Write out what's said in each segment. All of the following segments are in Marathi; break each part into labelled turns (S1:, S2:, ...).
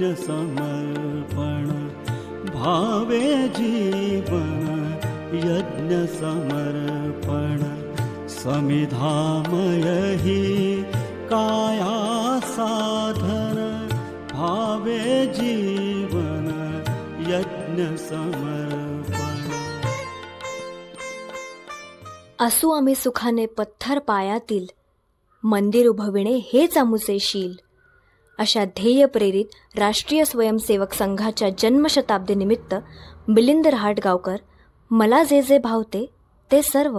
S1: यज्ञ समर्पण भावे जीवन यज्ञ समर्पण समिधामय हि काया साधन भावे जीवन यज्ञ समर्पण.
S2: असू आम्ही सुखाने पत्थर पायातील, मंदिर उभविणे हेच आमुचे शील. अशा ध्येय प्रेरित राष्ट्रीय स्वयंसेवक संघाच्या जन्मशताब्दीनिमित्त मिलिंद रहाटगावकर मला जे जे भावते ते सर्व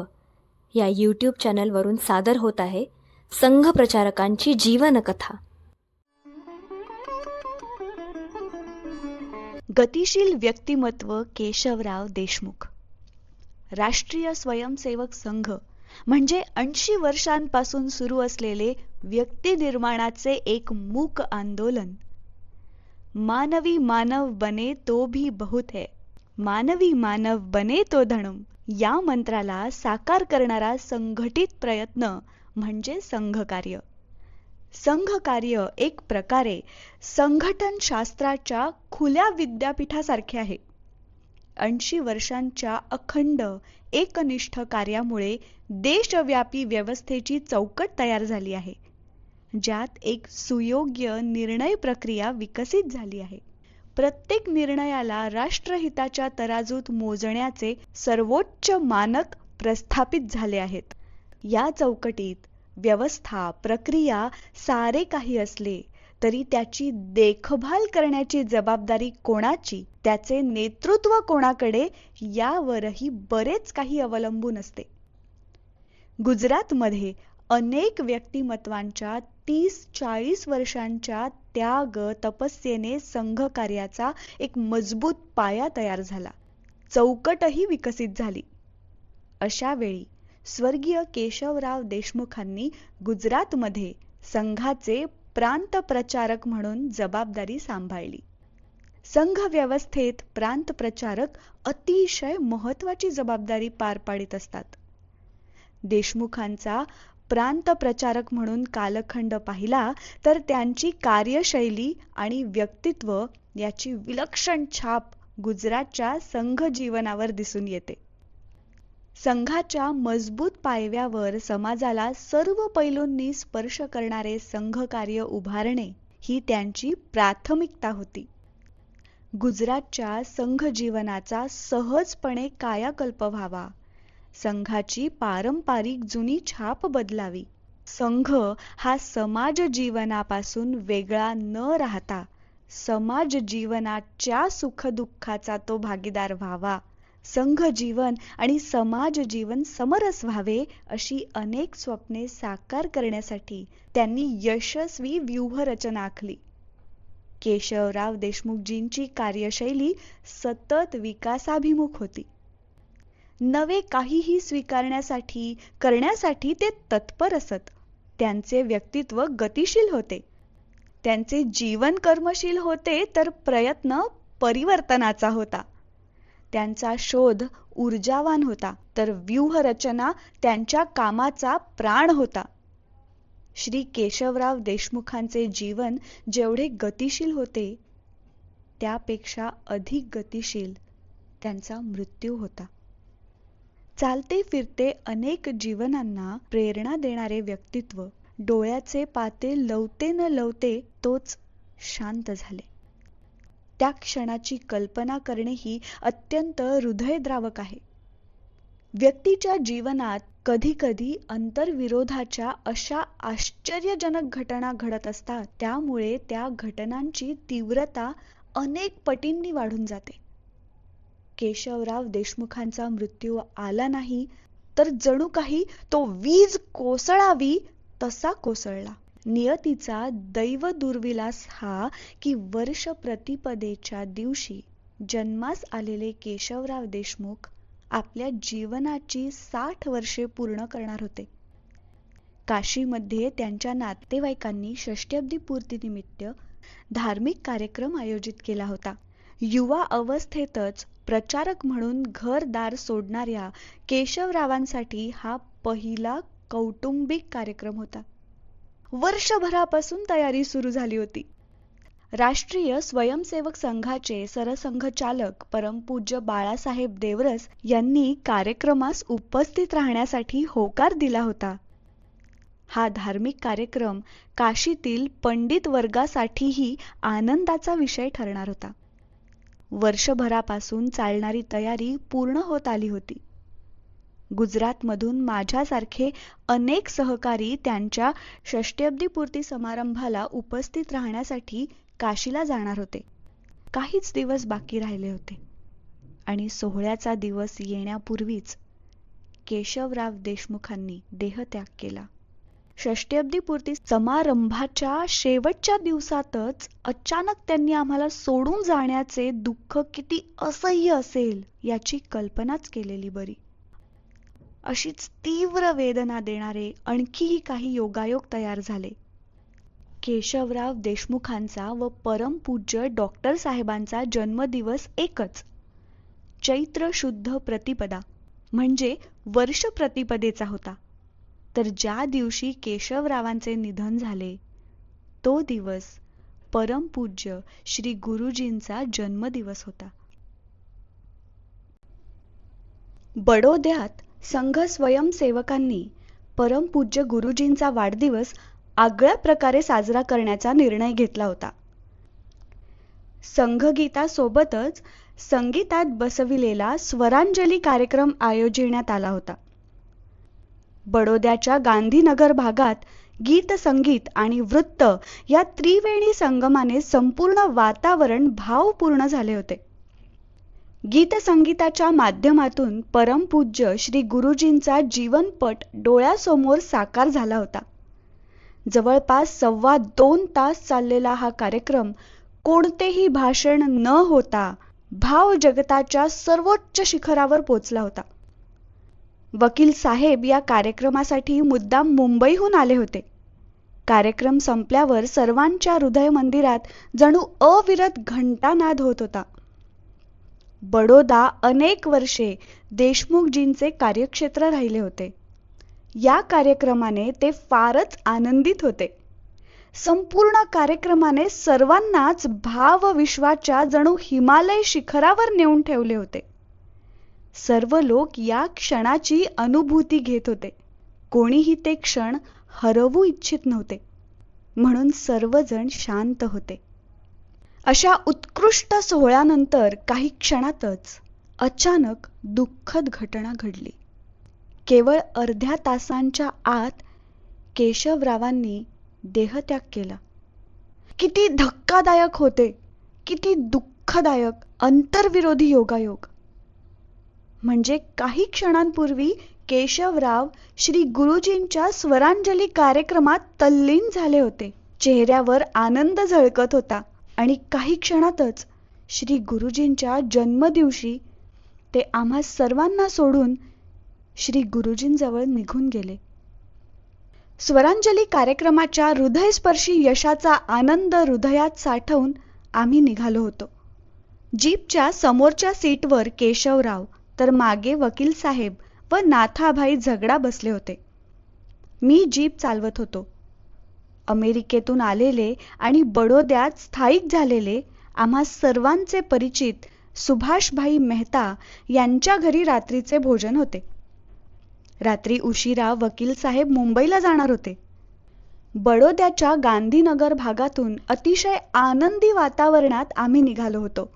S2: या यूट्यूब चॅनलवरून सादर होत आहे संघ प्रचारकांची जीवनकथा.
S3: गतिशील व्यक्तिमत्व केशवराव देशमुख. राष्ट्रीय स्वयंसेवक संघ म्हणजे 80 वर्षांपासून सुरू असलेले व्यक्ती निर्माणाचे एक मूक आंदोलन. मानवी मानव बने तो भी बहुत है, मानवी मानव बने तो धणम या मंत्राला साकार करणारा संघटित प्रयत्न म्हणजे संघकार्य. संघकार्य एक प्रकारे संघटन शास्त्राच्या खुल्या विद्यापीठासारखे आहे. 80 वर्षांच्या अखंड एकनिष्ठ कार्यामुळे देशव्यापी व्यवस्थेची चौकट तयार झाली आहे, ज्यात एक सुयोग्य निर्णय प्रक्रिया विकसित झाली आहे. प्रत्येक निर्णयाला राष्ट्रहिताच्या तराजूत मोजण्याचे सर्वोच्च मानक प्रस्थापित झाले आहेत. या चौकटीत व्यवस्था प्रक्रिया सारे काही असले तरी त्याची देखभाल करण्याची जबाबदारी कोणाची, त्याचे नेतृत्व कोणाकडे यावरही बरेच काही अवलंबून असते. गुजरातमध्ये अनेक व्यक्तिमत्वांच्या 30-40 वर्षांच्या त्याग तपस्येने संघकार्याचा एक मजबूत पाया तयार झाला, चौकटही विकसित झाली. अशा वेळी स्वर्गीय केशवराव देशमुखांनी गुजरातमध्ये संघाचे प्रांत प्रचारक म्हणून जबाबदारी सांभाळली. संघ व्यवस्थेत प्रांत प्रचारक अतिशय महत्त्वाची जबाबदारी पार पाडित असतात. देशमुखांचा प्रांत प्रचारक म्हणून कालखंड पाहिला तर त्यांची कार्यशैली आणि व्यक्तित्व याची विलक्षण छाप गुजरातच्या संघ जीवनावर दिसून येते. संघाच्या मजबूत पायव्यावर समाजाला सर्व पैलूंनी स्पर्श करणारे संघकार्य उभारणे ही त्यांची प्राथमिकता होती. गुजरातच्या संघ जीवनाचा सहजपणे कायाकल्प व्हावा, संघाची पारंपरिक जुनी छाप बदलावी, संघ हा समाज जीवनापासून वेगळा न राहता समाज जीवनाच्या सुखदुःखाचा तो भागीदार व्हावा, संघ जीवन आणि समाज जीवन समरस व्हावे अशी अनेक स्वप्ने साकार करण्यासाठी त्यांनी यशस्वी व्यूहरचना आखली. केशवराव देशमुखजींची कार्यशैली सतत विकासाभिमुख होती. नवे काहीही स्वीकारण्यासाठी करण्यासाठी ते तत्पर असत. त्यांचे व्यक्तित्व गतिशील होते, त्यांचे जीवन कर्मशील होते तर प्रयत्न परिवर्तनाचा होता. त्यांचा शोध ऊर्जावान होता तर व्यूहरचना त्यांच्या कामाचा प्राण होता. श्री केशवराव देशमुखांचे जीवन जेवढे गतिशील होते त्यापेक्षा अधिक गतिशील त्यांचा मृत्यू होता. चालते फिरते अनेक जीवनांना प्रेरणा देणारे व्यक्तित्व डोळ्याचे पाते लवते न लवते तोच शांत झाले. त्या क्षणाची कल्पना करणेही अत्यंत हृदयद्रावक आहे. व्यक्तीच्या जीवनात कधी कधी अंतर्विरोधाच्या अशा आश्चर्यजनक घटना घडत असतात, त्यामुळे त्या घटनांची तीव्रता अनेक पटींनी वाढून जाते. केशवराव देशमुखांचा मृत्यू आला नाही तर जणू काही तो वीज कोसळावी तसा कोसळला. नियतीचा दैव दुर्विलास हा की वर्ष प्रतिपदेच्या दिवशी जन्मास आलेले केशवराव देशमुख आपल्या जीवनाची 60 वर्षे पूर्ण करणार होते. काशीमध्ये त्यांच्या नातेवाईकांनी षष्ट्यब्दी पूर्तीनिमित्त धार्मिक कार्यक्रम आयोजित केला होता. युवा अवस्थेतच प्रचारक म्हणून घरदार सोडणाऱ्या केशवरावांसाठी हा पहिला कौटुंबिक कार्यक्रम होता. वर्षभरापासून तयारी सुरू झाली होती. राष्ट्रीय स्वयंसेवक संघाचे सरसंघचालक परमपूज्य बाळासाहेब देवरस यांनी कार्यक्रमास उपस्थित राहण्यासाठी होकार दिला होता. हा धार्मिक कार्यक्रम काशीतील पंडित वर्गासाठीही आनंदाचा विषय ठरणार होता. वर्षभरापासून चालणारी तयारी पूर्ण होत आली होती. गुजरातमधून माझ्यासारखे अनेक सहकारी त्यांच्या षष्ट्यब्दीपूर्ती समारंभाला उपस्थित राहण्यासाठी काशीला जाणार होते. काहीच दिवस बाकी राहिले होते आणि सोहळ्याचा दिवस येण्यापूर्वीच केशवराव देशमुखांनी देहत्याग केला. षष्ट्यब्दीपूर्ती समारंभाच्या शेवटच्या दिवसातच अचानक त्यांनी आम्हाला सोडून जाण्याचे दुःख किती असह्य असेल याची कल्पनाच केलेली बरी. अशीच तीव्र वेदना देणारे आणखीही काही योगायोग तयार झाले. केशवराव देशमुखांचा व परमपूज्य डॉक्टर साहेबांचा जन्मदिवस एकच, चैत्र शुद्ध प्रतिपदा म्हणजे वर्ष प्रतिपदेचा होता. तर ज्या दिवशी केशवरावांचे निधन झाले तो दिवस परमपूज्य श्री गुरुजींचा जन्मदिवस होता. बडोद्यात संघ स्वयंसेवकांनी परमपूज्य गुरुजींचा वाढदिवस आगळ्या प्रकारे साजरा करण्याचा निर्णय घेतला होता. संघगीतासोबतच संगीतात बसविलेला स्वरांजली कार्यक्रम आयोजिण्यात आला होता. बडोद्याच्या गांधीनगर भागात गीत संगीत आणि वृत्त या त्रिवेणी संगमाने संपूर्ण वातावरण भावपूर्ण झाले होते. गीत संगीताच्या माध्यमातून परमपूज्य श्री गुरुजींचा जीवनपट डोळ्यासमोर साकार झाला होता. जवळपास 2.25 तास चाललेला हा कार्यक्रम कोणतेही भाषण न होता भाव जगताच्या सर्वोच्च शिखरावर पोचला होता. वकील साहेब या कार्यक्रमासाठी मुद्दाम मुंबईहून आले होते. कार्यक्रम संपल्यावर सर्वांच्या हृदय मंदिरात जणू अविरत घंटानाद होत होता. बडोदा अनेक वर्षे देशमुखजींचे कार्यक्षेत्र राहिले होते. या कार्यक्रमाने ते फारच आनंदित होते. संपूर्ण कार्यक्रमाने सर्वांनाच भावविश्वाच्या जणू हिमालय शिखरावर नेऊन ठेवले होते. सर्व लोक या क्षणाची अनुभूती घेत होते. कोणीही ते क्षण हरवू इच्छित नव्हते, म्हणून सर्वजण शांत होते. अशा उत्कृष्ट सोहळ्यानंतर काही क्षणातच अचानक दुःखद घटना घडली. केवळ अर्ध्या तासांच्या आत केशवरावांनी देहत्याग केला. किती धक्कादायक होते, किती दुःखदायक, अंतर्विरोधी योगायोग. म्हणजे काही क्षणांपूर्वी केशवराव श्री गुरुजींच्या स्वरांजली कार्यक्रमात तल्लीन झाले होते. चेहऱ्यावर आनंद झळकत होता आणि काही क्षणातच श्री गुरुजींच्या जन्मदिवशी ते आम्हा सर्वांना सोडून श्री गुरुजींजवळ निघून गेले. स्वरांजली कार्यक्रमाच्या हृदयस्पर्शी यशाचा आनंद हृदयात साठवून आम्ही निघालो होतो. जीपच्या समोरच्या सीटवर केशवराव तर मागे वकील साहेब व नाथाभाई झगडा बसले होते. मी जीप चालवत होतो. अमेरिकेतून आलेले आणि बडोद्यात स्थायिक झालेले आम्हा सर्वांचे परिचित सुभाषभाई मेहता यांच्या घरी रात्रीचे भोजन होते. रात्री उशिरा वकील साहेब मुंबईला जाणार होते. बडोद्याच्या गांधीनगर भागातून अतिशय आनंदी वातावरणात आम्ही निघालो होतो.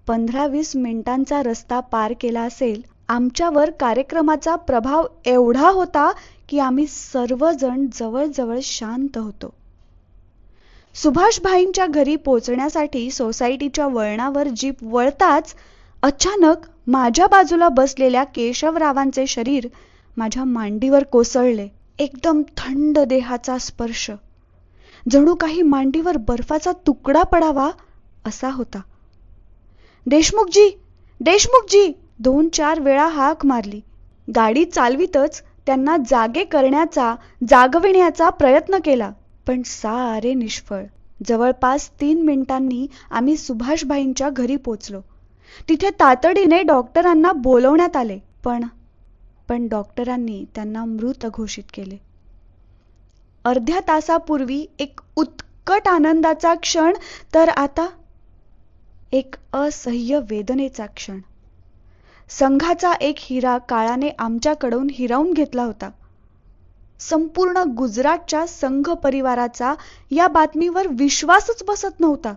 S3: 15-20 मिनिटांचा रस्ता पार केला असेल. आमच्यावर कार्यक्रमाचा प्रभाव एवढा होता की आम्ही सर्वजण जवळजवळ शांत होतो. सुभाषभाईंच्या घरी पोहोचण्यासाठी सोसायटीच्या वळणावर जीप वळताच अचानक माझ्या बाजूला बसलेल्या केशवरावांचे शरीर माझ्या मांडीवर कोसळले. एकदम थंड देहाचा स्पर्श, जणू काही मांडीवर बर्फाचा तुकडा पडावा असा होता. देशमुखजी, देशमुखजी 2-4 वेळा हाक मारली. गाडी चालवीतच त्यांना जागे करण्याचा, जागविण्याचा प्रयत्न केला, पण सारे निष्फळ. जवळपास 3 मिनिटांनी आम्ही सुभाषभाईंच्या घरी पोचलो. तिथे तातडीने डॉक्टरांना बोलवण्यात आले, पण डॉक्टरांनी त्यांना मृत घोषित केले. अर्ध्या तासापूर्वी एक उत्कट आनंदाचा क्षण, तर आता एक असह्य वेदनेचा क्षण. संघाचा एक हिरा काळाने आमच्याकडून हिरावून घेतला होता. संपूर्ण गुजरातच्या संघ परिवाराचा या बातमीवर विश्वासच बसत नव्हता.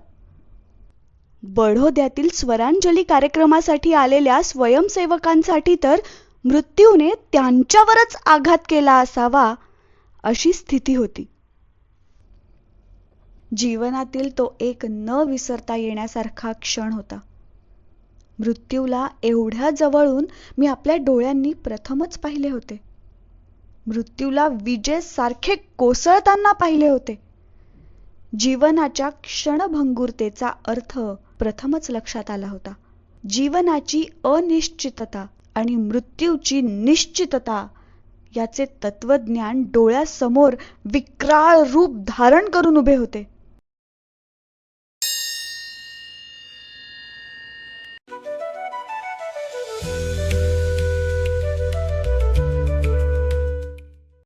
S3: बडोद्यातील स्वरांजली कार्यक्रमासाठी आलेल्या स्वयंसेवकांसाठी तर मृत्यूने त्यांच्यावरच आघात केला असावा अशी स्थिती होती. जीवनातील तो एक न विसरता येण्यासारखा क्षण होता. मृत्यूला एवढ्या जवळून मी आपल्या डोळ्यांनी प्रथमच पाहिले होते. मृत्यूला विजेसारखे कोसळताना पाहिले होते. जीवनाच्या क्षणभंगुरतेचा अर्थ प्रथमच लक्षात आला होता. जीवनाची अनिश्चितता आणि मृत्यूची निश्चितता याचे तत्वज्ञान डोळ्यासमोर विक्राळ रूप धारण करून उभे होते.